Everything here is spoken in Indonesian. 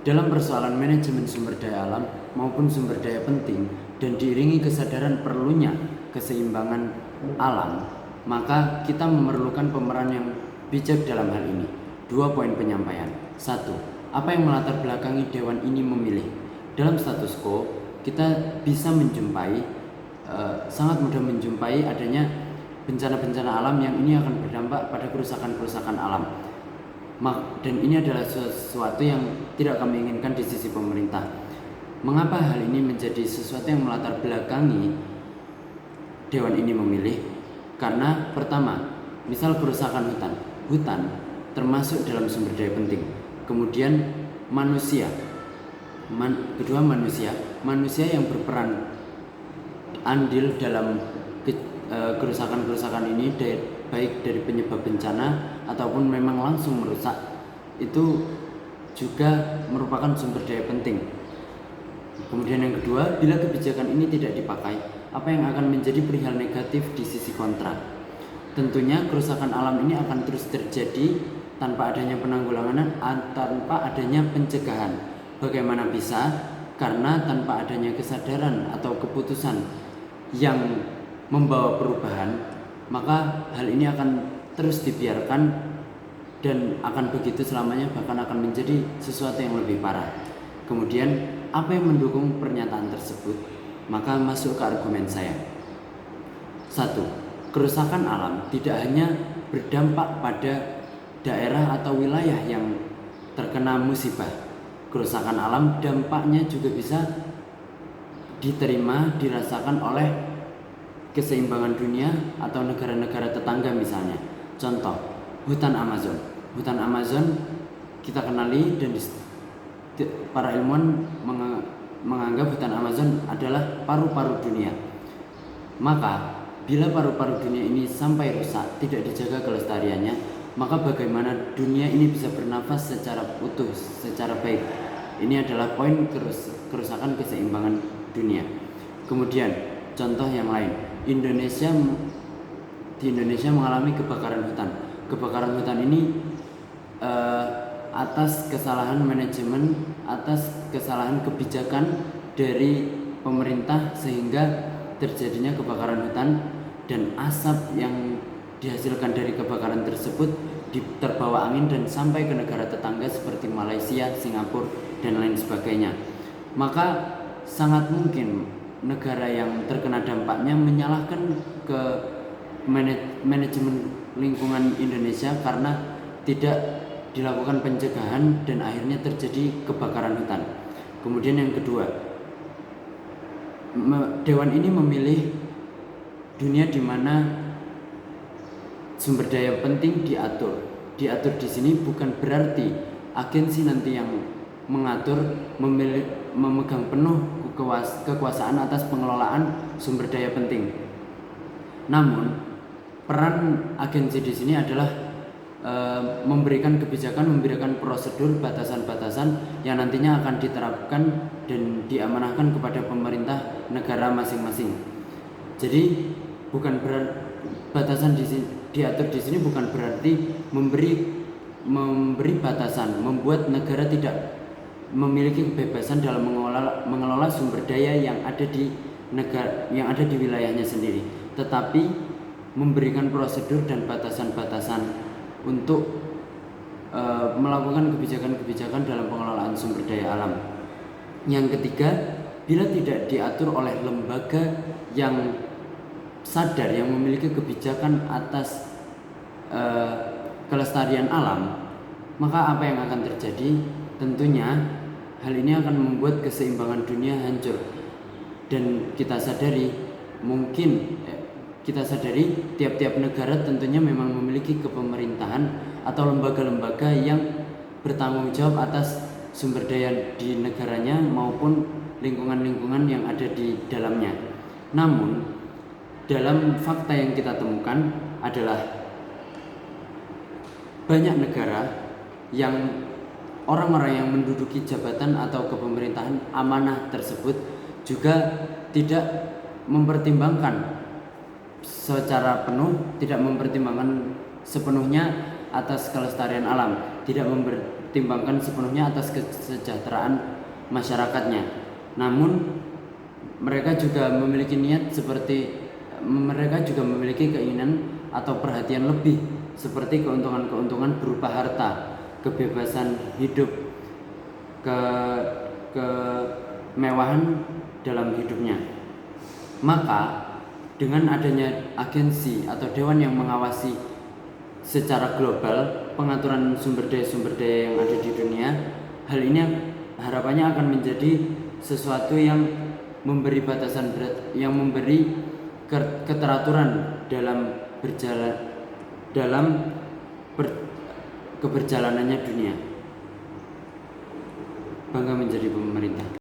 Dalam persoalan manajemen sumber daya alam maupun sumber daya penting dan diiringi kesadaran perlunya keseimbangan alam, maka kita memerlukan pemeran yang bijak dalam hal ini. 2 poin penyampaian. 1. Apa yang melatar belakangi dewan ini memilih? Dalam status quo, kita bisa sangat mudah menjumpai adanya bencana-bencana alam yang ini akan berdampak pada kerusakan-kerusakan alam. Dan ini adalah sesuatu yang tidak kami inginkan di sisi pemerintah. Mengapa hal ini menjadi sesuatu yang melatar belakangi dewan ini memilih? Karena pertama, misal kerusakan hutan termasuk dalam sumber daya penting. Kemudian manusia yang berperan andil dalam kerusakan-kerusakan ini, baik dari penyebab bencana ataupun memang langsung merusak, itu juga merupakan sumber daya penting. Kemudian yang kedua, bila kebijakan ini tidak dipakai, apa yang akan menjadi perihal negatif di sisi kontra? Tentunya kerusakan alam ini akan terus terjadi tanpa adanya penanggulangan, tanpa adanya pencegahan. Bagaimana bisa? Karena tanpa adanya kesadaran atau keputusan yang membawa perubahan, maka hal ini akan terus dibiarkan dan akan begitu selamanya, bahkan akan menjadi sesuatu yang lebih parah. Kemudian apa yang mendukung pernyataan tersebut? Maka masuk ke argumen saya. 1. Kerusakan alam tidak hanya berdampak pada daerah atau wilayah yang terkena musibah. Kerusakan alam dampaknya juga bisa dirasakan oleh keseimbangan dunia atau negara-negara tetangga misalnya. Contoh, hutan Amazon. Hutan Amazon kita kenali dan para ilmuwan menganggap hutan Amazon adalah paru-paru dunia. Maka bila paru-paru dunia ini sampai rusak, tidak dijaga kelestariannya, maka bagaimana dunia ini bisa bernafas secara utuh, secara baik? Ini adalah poin kerusakan keseimbangan dunia. Kemudian contoh yang lain, di Indonesia mengalami kebakaran hutan. Kebakaran hutan ini atas kesalahan manajemen, atas kesalahan kebijakan dari pemerintah, sehingga terjadinya kebakaran hutan dan asap yang dihasilkan dari kebakaran tersebut terbawa angin dan sampai ke negara tetangga seperti Malaysia, Singapura, dan lain sebagainya. Maka sangat mungkin negara yang terkena dampaknya menyalahkan ke manajemen lingkungan Indonesia karena tidak dilakukan pencegahan dan akhirnya terjadi kebakaran hutan. Kemudian yang kedua, dewan ini memilih dunia di mana sumber daya penting diatur. Diatur di sini bukan berarti agensi nanti yang mengatur memegang penuh kekuasaan atas pengelolaan sumber daya penting. Namun peran agensi di sini adalah memberikan kebijakan, memberikan prosedur, batasan-batasan yang nantinya akan diterapkan dan diamanahkan kepada pemerintah negara masing-masing. Jadi bukan batasan diatur di sini bukan berarti memberi batasan, membuat negara tidak memiliki kebebasan dalam mengelola sumber daya yang ada di wilayahnya sendiri, tetapi memberikan prosedur dan batasan-batasan untuk melakukan kebijakan-kebijakan dalam pengelolaan sumber daya alam. Yang ketiga, bila tidak diatur oleh lembaga yang sadar, yang memiliki kebijakan atas kelestarian alam, maka apa yang akan terjadi? Tentunya hal ini akan membuat keseimbangan dunia hancur. Dan kita sadari tiap-tiap negara tentunya memang memiliki kepemerintahan atau lembaga-lembaga yang bertanggung jawab atas sumber daya di negaranya maupun lingkungan-lingkungan yang ada di dalamnya. Namun dalam fakta yang kita temukan adalah banyak negara yang orang-orang yang menduduki jabatan atau kepemerintahan amanah tersebut juga tidak mempertimbangkan secara penuh, tidak mempertimbangkan sepenuhnya atas kelestarian alam, dipertimbangkan sepenuhnya atas kesejahteraan masyarakatnya. Namun mereka juga memiliki keinginan atau perhatian lebih seperti keuntungan-keuntungan berupa harta, kebebasan hidup, kemewahan dalam hidupnya. Maka dengan adanya agensi atau dewan yang mengawasi secara global pengaturan sumber daya yang ada di dunia, hal ini harapannya akan menjadi sesuatu yang memberi keteraturan dalam keberjalanannya dunia. Bangga menjadi pemerintah.